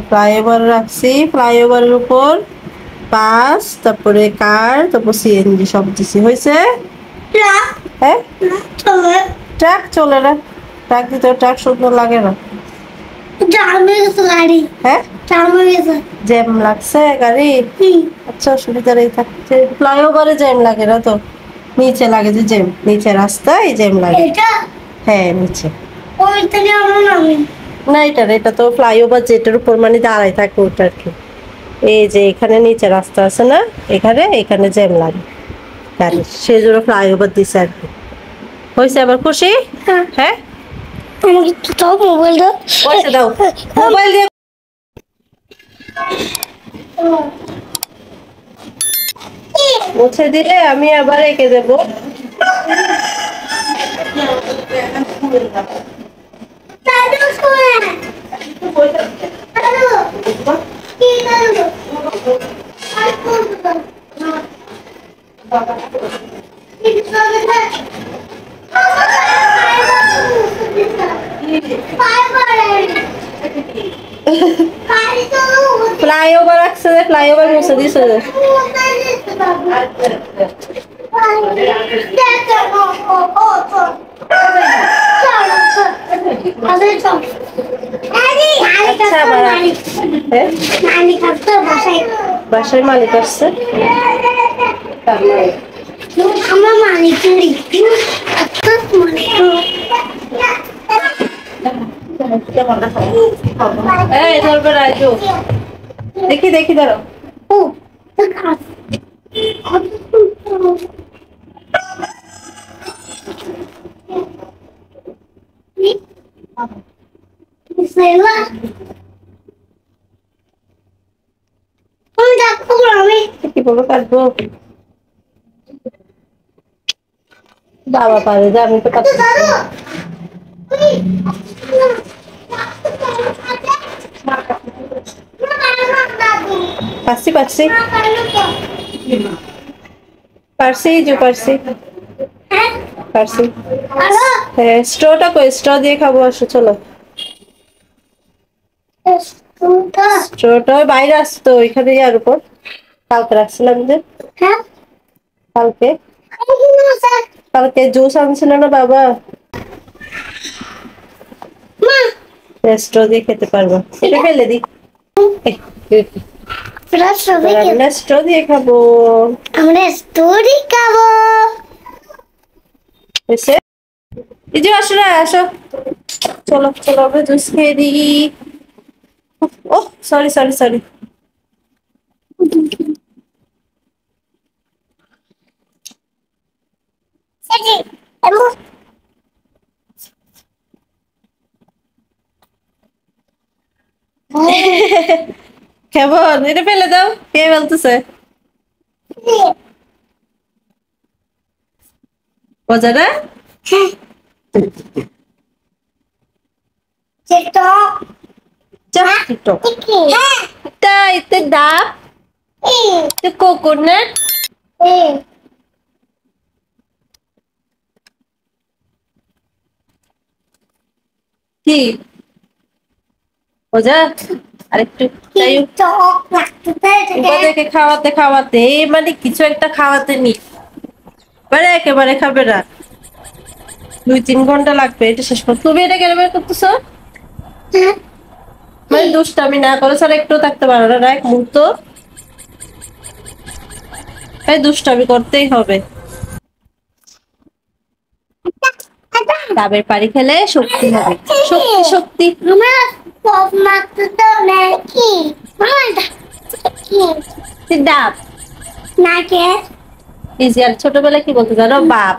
Flyover রাখছি, ফ্লাইওভারের উপর বাস, তারপরে কার, তারপর সিএনজি সব দিছি। হয়েছে? হ্যাঁ, ট্রাক চলে না। ট্রাক দিতে ট্রাক সুন্দর লাগে না। হ্যাঁ, জ্যাম লাগছে গাড়ি। আচ্ছা, অসুবিধা নেই, থাকছে। ফ্লাইওভারে জ্যাম লাগে না তো, নিচে লাগে যে জ্যাম, নিচে রাস্তায় জ্যাম লাগে। হ্যাঁ, নিচে না, এটা তো ফ্লাইওভার যেটার উপর মানে দাঁড়ায় থাকে ওটা আর কি। এই যে এখানে নিচে রাস্তা আছে না, এখানে জ্যাম লাগে গাড়ি, সেই জন্য ফ্লাইওভার দিছে আর কি। হয়েছে? আবার খুশি? হ্যাঁ, মোবাইল দাও, মোবাইল দিয়ে মুছে দিলে আমি আবার এঁকে দেবো। ফ্লাইওভার আসছে, ফ্লাইওভার মুছে দিছে। বাসায় মালিক আসছে। আমার মালিক দেখি দেখি দাঁড়াও। কি বলো, কাটবো? বাবা পারে যে, আমি তো পারছি। পারছি পারছি পারছি যে পারছি পারছি। হ্যাঁ, স্ট্রটা কই? স্ট্র দিয়ে খাবো, আসো চলো। স্ট্রটা বাইরে আসতো, ওইখানে আর উপর কালকে রাখছিলাম যে। কালকে কালকে জুস আনছিল না বাবা, স্ট্র দিয়ে খেতে পারবো। এটা ফেলে দি, আমরা স্ট্র দিয়ে খাবো। আমরা স্টোরি খাবো। এসে এই যে আসো না, আসো, চলো চলো, আমরা জুস খেয়ে দিই। ও সরি সরি সরি। কেমন? এটা ফেলে দাও, কে বলতেছে? মজা না? এটা ডাব, কোকোনাট। কি মজা? আরেকটু ওদেরকে খাওয়াতে খাওয়াতে মানে কিছু একটা খাওয়াতে নি, মানে একেবারে খাবে না। 2-3 ঘন্টা লাগবে এটা শেষ করতে। তুমি এটা কেন বের করতেছো? মানে দুষ্টামি না করে স্যার, একটু থাকতে পারো না এক মুহূর্ত? তাই দুষ্টামি করতেই হবে। ডাবের পানি খেলে শক্তি হবে, শক্তি শক্তি। ডাব না কে ইজিয়ার ছোটবেলায় কি বলতে জানো? বাপ।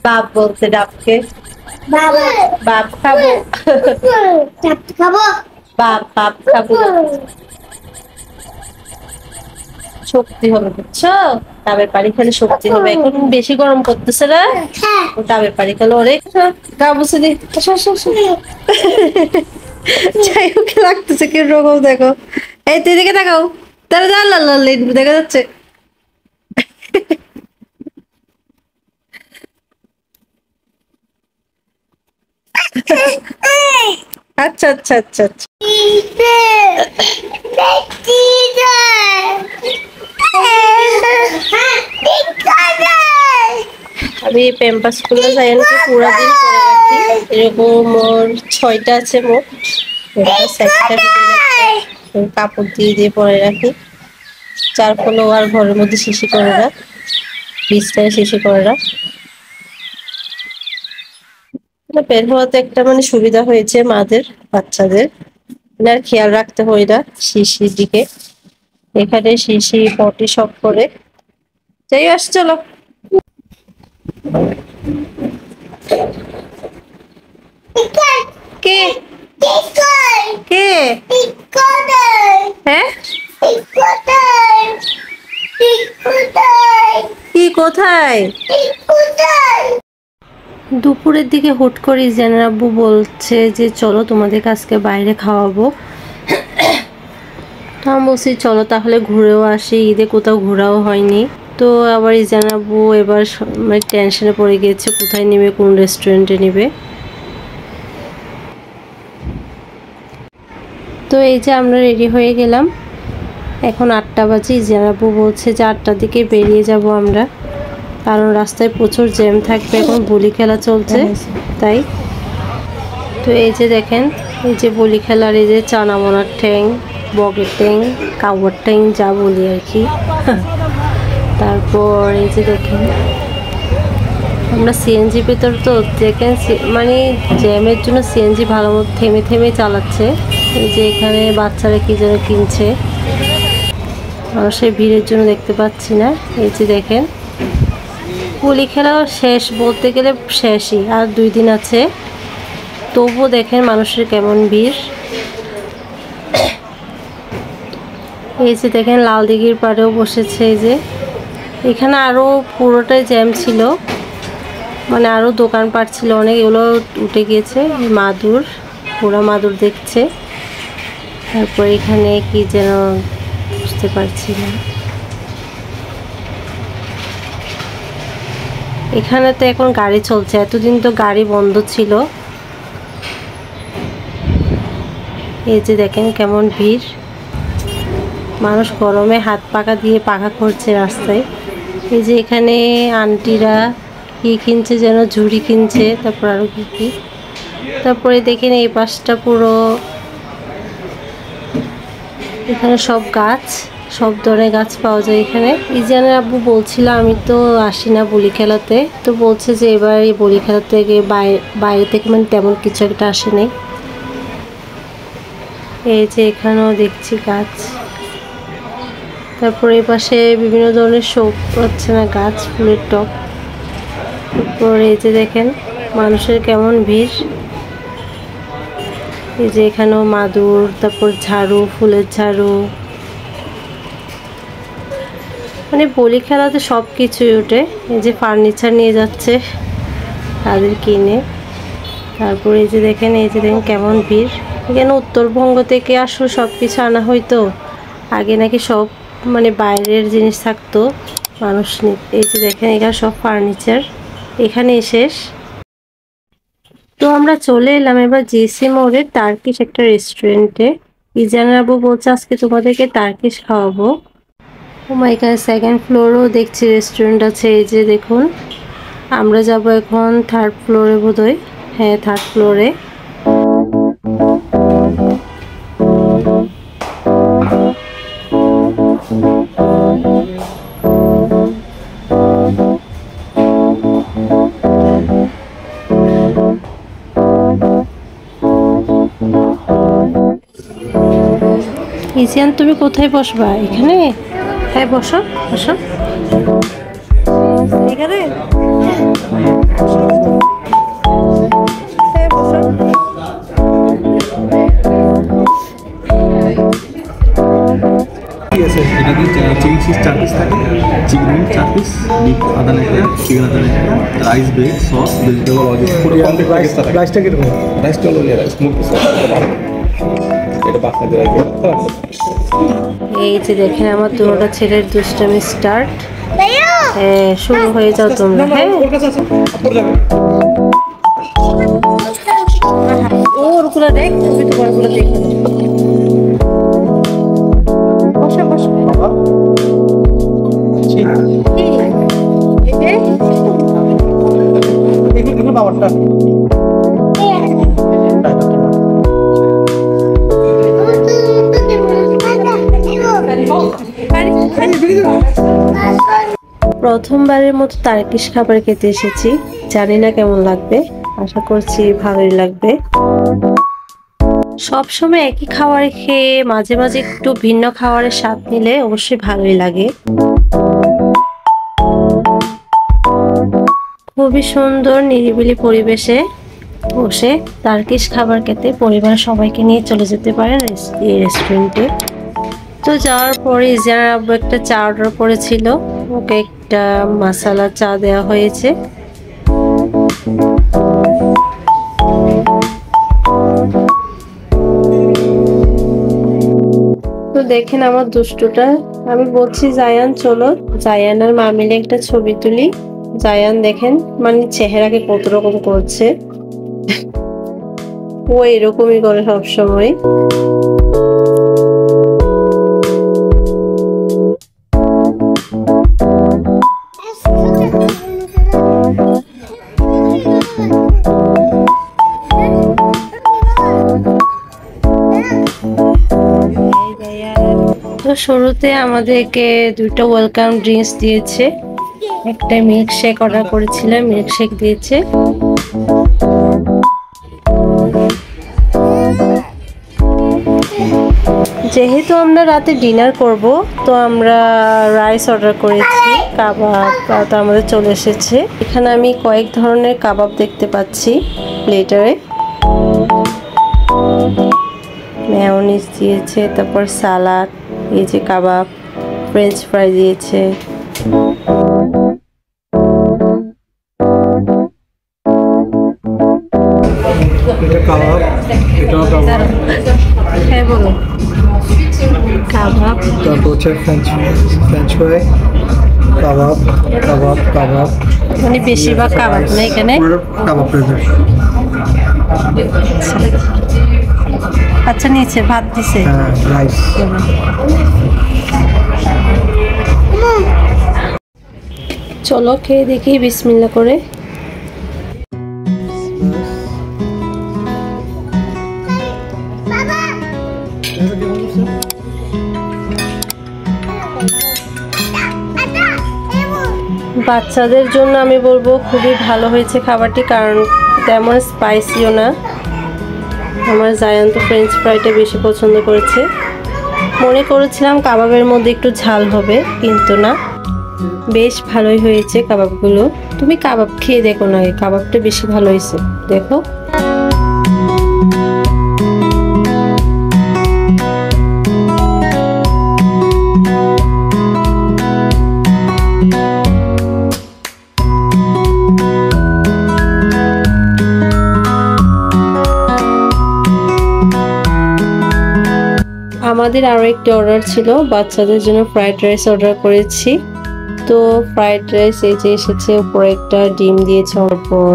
বাপ বলতে ডাবকে। বাপ খাবো, বাপ বাপ খাবো। শক্তি হবে, বুঝছো? ডাবের পানি খেলে শক্তি হবে। এখন বেশি গরম করতেছে না, ডাবের পানি খেলে অনেক গা মুছে দি। যাই হোক, লাগতেছে কি রকম দেখো। এই তুই দিকে দেখাও, তাহলে যা লাল লাল দেখা যাচ্ছে। আচ্ছা আচ্ছা আচ্ছা আচ্ছা। আমি প্যাম্পাস গুলো যাই নাকি পুরা দিন পরে রাখি, এরকম মোর 6টা আছে মোট। কাপড় দিয়ে দিয়ে পরে রাখি, যার ফলে আর ঘরের মধ্যে শিশি করে না, বিছনায় শিশি করে না। বের হওয়াতে একটা মানে সুবিধা হয়েছে মাদের, বাচ্চাদের আর খেয়াল রাখতে হয় না শিশির দিকে। এখানে শিশি পটি সব করে যাই আস। চলো কে কে হ্যাঁ কি কোথায়? দুপুরের দিকে হুট করে জেনার আব্বু বলছে যে চলো তোমাদের আজকে বাইরে খাওয়াবো। আমি বলছি চলো তাহলে ঘুরেও আসি, ঈদে কোথাও ঘোরাও হয়নি। তো আবার জেনার আব্বু এবার মানে টেনশনে পড়ে গিয়েছে কোথায় নেবে, কোন রেস্টুরেন্টে নেবে। তো এই যে আমরা রেডি হয়ে গেলাম, এখন 8টা বাজে। জেনার আব্বু বলছে যে 8টার দিকে বেরিয়ে যাব আমরা, কারণ রাস্তায় প্রচুর জ্যাম থাকবে, এখন বলি খেলা চলছে তাই। তো এই যে দেখেন, এই যে বলি খেলার এই যে চানামোনার ঠ্যাং, বগের ঠ্যাং, কাউয়ার ঠ্যাং যা বলি আর কি। তারপর এই যে দেখেন আমরা সিএনজি ভেতর, তো দেখেন মানে জ্যামের জন্য সিএনজি ভালো মতো থেমে থেমে চালাচ্ছে। এই যে এখানে বাচ্চারা কি যেন কিনছে, মানুষের ভিড়ের জন্য দেখতে পাচ্ছি না। এই যে দেখেন হোলি খেলা শেষ বলতে গেলে শেষই, আর 2 দিন আছে, তবুও দেখেন মানুষের কেমন ভিড়। এই যে দেখেন লাল দিঘির পাড়েও বসেছে। এই যে এখানে আরও পুরোটাই জ্যাম ছিল, মানে আরও দোকানপাট ছিল অনেক, এগুলো উঠে গিয়েছে। মাদুর, পুরা মাদুর দেখছে। তারপর এখানে কি যেন বুঝতে পারছি না, এখানে তো এখন গাড়ি চলছে, এতদিন তো গাড়ি বন্ধ ছিল। এই যে দেখেন কেমন ভিড়, মানুষ গরমে হাত পাখা দিয়ে পাখা করছে রাস্তায়। এই যে এখানে আন্টিরা কি কিনছে যেন, ঝুড়ি কিনছে, তারপর আরো কি কি। তারপরে দেখেন এই পাশটা পুরো, এখানে সব গাছ, সব ধরনের গাছ পাওয়া যায় এখানে। ইজানের আব্বু বলছিল আমি তো আসি না বলি খেলাতে, তো বলছে যে এবার এই বলি খেলা থেকে বাইরে থেকে মানে তেমন কিছু একটা আসে নাই। এই যে এখানেও দেখছি গাছ, তারপরে এই পাশে বিভিন্ন ধরনের শো হচ্ছে না গাছ, ফুলের টব। তারপর এই যে দেখেন মানুষের কেমন ভিড়। এই যে এখানেও মাদুর, তারপর ঝাড়ু, ফুলের ঝাড়ু, মানে বলি খেলাতে সব কিছুই ওঠে। এই যে ফার্নিচার নিয়ে যাচ্ছে তাদের কিনে। তারপর এই যে দেখেন, এই যে দেখেন কেমন ভিড়। এখানে উত্তরবঙ্গ থেকে আসলে সব কিছু আনা হইতো, আগে নাকি সব মানে বাইরের জিনিস থাকতো মানুষ। এই যে দেখেন এখানে সব ফার্নিচার, এখানেই শেষ। তো আমরা চলে এলাম এবার জিসি মোড়ের টার্কিশ একটা রেস্টুরেন্টে। ইজানের আব্বু বলছে আজকে তোমাদেরকে টার্কিশ খাওয়াবো। এখানে 2nd ফ্লোরেও দেখছি রেস্টুরেন্ট আছে। এই যে দেখুন, আমরা যাব এখন 3rd ফ্লোরে বোধহয়, হ্যাঁ 3rd ফ্লোরে। ইজিয়ান তুমি কোথায় বসবা? এখানে? হ্যাঁ বসো বসো এখানে। হ্যাঁ বসো। এটা কি চিকেন চিজ 4 পিস থাকে, চিকেন উইং 4 পিস, বিফ আদা নেকড়া, চিকেন আদা নেকড়া, rice bread, sauce, vegetable all পুরো কমপ্লিট প্যাকেজটা থাকে। রাইসটা কি রকম? রাইসটা হলো রাইস স্মোক সস, এটা বাসমতি রাইস। এই যে দেখেন আমার দুটোটা ছেলের দুষ্টামি স্টার্ট। হ্যাঁ শুরু হয়ে যাও তোমরা। হ্যাঁ ওর উপরে গুলো দেখ, তুমি তোমার গুলো দেখো। বসো বসো। এগুলো বাবারটা। প্রথমবারের মতো টার্কিশ খাবার খেতে এসেছি, জানি না কেমন লাগবে, আশা করছি ভালোই লাগবে। সবসময় একই খাবার খেয়ে মাঝে মাঝে একটু ভিন্ন খাবারের স্বাদ নিলে অবশ্যই ভালোই লাগে। খুবই সুন্দর নিরিবিলি পরিবেশে বসে টার্কিশ খাবার খেতে পরিবারের সবাইকে নিয়ে চলে যেতে পারেন এই রেস্টুরেন্টে। তো যাওয়ার পরে ইজার আব্বু একটা চা অর্ডার করেছিল, ওকে একটা মশলা চা দেওয়া হয়েছে। তো দেখেন আমার দুষ্টুটা, আমি বলছি জায়ান চলো, জায়ান আর মা মিলে একটা ছবি তুলি। জায়ান দেখেন মানে চেহারাকে কত রকম করছে, ও এরকমই করে সবসময়। তো শুরুতে আমাদেরকে দুটো ওয়েলকাম ড্রিঙ্কস দিয়েছে, একটা মিল্কশেক অর্ডার করেছিলাম, মিল্কশেক দিয়েছে। যেহেতু আমরা রাতে ডিনার করব, তো আমরা রাইস অর্ডার করেছি, কাবাব তো আমাদের চলে এসেছে। এখানে আমি কয়েক ধরনের কাবাব দেখতে পাচ্ছি প্লেটারে। মেয়োনিজ দিয়েছে, তারপর সালাড, এই যে কাবাব, ফ্রেঞ্চ ফ্রাই দিয়েছে। কাবাব, এটাও কাবাব। হ্যাঁ বলো। কাবাব, তারপর হচ্ছে ফ্রেঞ্চ ফ্রাই, কাবাব কাবাব কাবাব, মানে বেশিরভাগ কাবাব না এখানে। কাবাব প্লেটার। আচ্ছা নিচে ভাত দিছে, হ্যাঁ রাইস। চলো খেয়ে দেখি বিসমিল্লাহ করে। বাচ্চাদের জন্য আমি বলবো খুবই ভালো হয়েছে খাবারটি, কারণ তেমন স্পাইসিও না। আমার জায়ান তো ফ্রেঞ্চ ফ্রাইটা বেশি পছন্দ করেছে, মনে করেছিলাম কাবাবের মধ্যে একটু ঝাল হবে, কিন্তু না, বেশ ভালোই হয়েছে কাবাবগুলো। তুমি কাবাব খেয়ে দেখো না, কাবাবটা বেশি ভালো হয়েছে, দেখো। আমাদের আরও একটি অর্ডার ছিল, বাচ্চাদের জন্য ফ্রাইড রাইস অর্ডার করেছি। তো ফ্রাইড রাইস এই যে এসেছে, উপরে একটা ডিম দিয়েছে, তারপর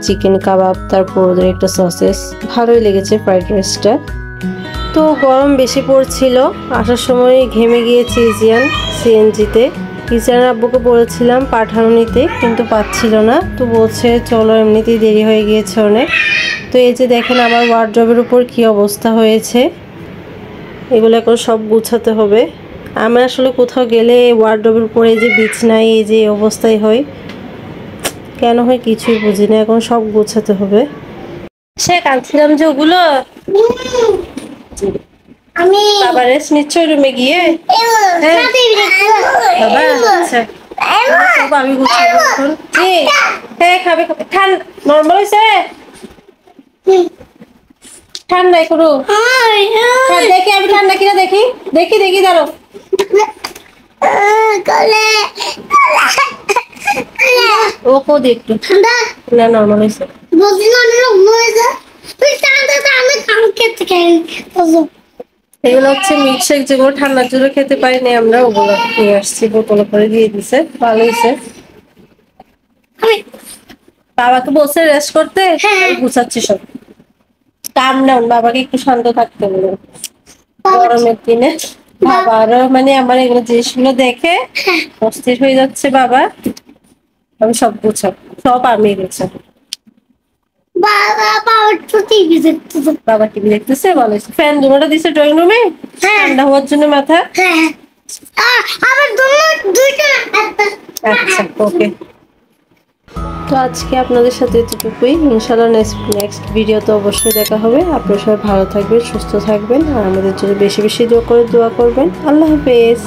চিকেন কাবাব, তারপর ওদের একটা সসেস। ভালোই লেগেছে ফ্রাইড রাইসটা। তো গরম বেশি পড়ছিল, আসার সময় ঘেমে গিয়েছে ইজিয়ান সিএনজিতে। ইজিয়ান আব্বুকে বলেছিলাম পাঠানো নিতে, কিন্তু পাচ্ছিল না, তো বলছে চলো এমনিতেই দেরি হয়ে গিয়েছে অনেক। তো এই যে দেখেন আমার ওয়ার্ড্রবের উপর কি অবস্থা হয়েছে, এগুলো এখন সব গুছাতে হবে। আমি আসলে কোথাও গেলে ওয়ার্ড্রবের উপরে যে বিছনায় এই যে অবস্থায় হয়, কেন হয় কিছুই বুঝি না, এখন সব গুছাতে হবে। সে কাঁদছিলাম যে ওগুলো আমি বাবা রেস্ট নিচ্ছ রুমে গিয়ে। বাবা আচ্ছা আমি গুছাবো এখন। হ্যাঁ খাবে খাবে, ঠান্ডা নর্মাল হয়েছে, ঠান্ডাই করু দেখি, আমি ঠান্ডা কিনা দেখি দেখি দেখি দাঁড়ো। ও কোদি একটু না নর্মাল হয়েছে। এগুলো হচ্ছে মিল্কশেক, যেগুলো ঠান্ডার জন্য খেতে পারিনি আমরা, ওগুলো নিয়ে আসছি, বোতলে করে দিয়ে দিছে, ভালো হয়েছে। বাবাকে বলছে রেস্ট করতে, গুছাচ্ছি সব। কাম ডাউন, বাবাকে একটু শান্ত থাকতে বলুন গরমের দিনে। বাবারও মানে আমার এগুলো জিনিসগুলো দেখে অস্থির হয়ে যাচ্ছে বাবা। আমি সব গুছাব, সব আমি গুছাব। বাবা টিভি দেখতেছে, বলে ফ্যান দুটোটা দিছে ড্রয়িং রুমে ঠান্ডা হওয়ার জন্য মাথা। আচ্ছা ওকে। তো আজকে আপনাদের সাথে এতটুকুই, ইনশাআল্লাহ নেক্সট ভিডিওতে অবশ্যই দেখা হবে। আপনারা সবাই ভালো থাকবেন, সুস্থ থাকবেন, আর আমাদের জন্য বেশি বেশি দোয়া করবেন। আল্লাহ হাফেজ।